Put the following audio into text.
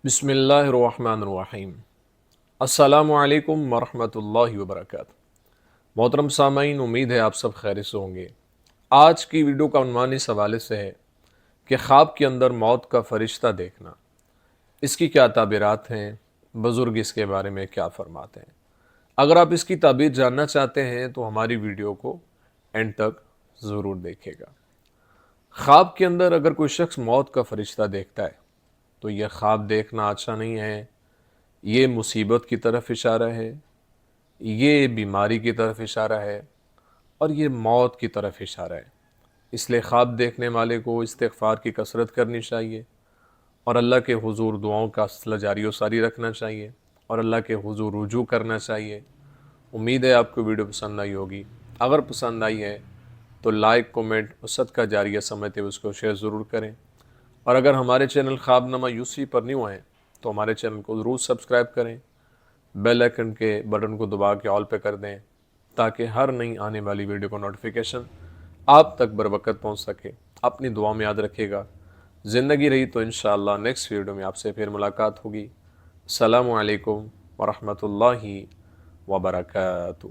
بسم اللہ الرحمن الرحیم۔ السلام علیکم ورحمۃ اللہ وبرکاتہ۔ محترم سامعین، امید ہے آپ سب خیر سے ہوں گے۔ آج کی ویڈیو کا عنوان اس حوالے سے ہے کہ خواب کے اندر موت کا فرشتہ دیکھنا، اس کی کیا تعبیرات ہیں، بزرگ اس کے بارے میں کیا فرماتے ہیں۔ اگر آپ اس کی تعبیر جاننا چاہتے ہیں تو ہماری ویڈیو کو اینڈ تک ضرور دیکھے گا۔ خواب کے اندر اگر کوئی شخص موت کا فرشتہ دیکھتا ہے تو یہ خواب دیکھنا اچھا نہیں ہے، یہ مصیبت کی طرف اشارہ ہے، یہ بیماری کی طرف اشارہ ہے، اور یہ موت کی طرف اشارہ ہے۔ اس لیے خواب دیکھنے والے کو استغفار کی کثرت کرنی چاہیے اور اللہ کے حضور دعاؤں کا سلسلہ جاری و ساری رکھنا چاہیے اور اللہ کے حضور رجوع کرنا چاہیے۔ امید ہے آپ کو ویڈیو پسند آئی ہوگی۔ اگر پسند آئی ہے تو لائک، کومنٹ اور صدقہ جاریہ سمجھتے ہوئے اس کو شیئر ضرور کریں، اور اگر ہمارے چینل خواب نامہ یوسی پر نیو ہیں تو ہمارے چینل کو ضرور سبسکرائب کریں، بیل آئیکن کے بٹن کو دبا کے آل پہ کر دیں تاکہ ہر نئی آنے والی ویڈیو کو نوٹیفیکیشن آپ تک بروقت پہنچ سکے۔ اپنی دعا میں یاد رکھے گا۔ زندگی رہی تو انشاءاللہ نیکسٹ ویڈیو میں آپ سے پھر ملاقات ہوگی۔ السلام علیکم ورحمۃ اللہ وبرکاتہ۔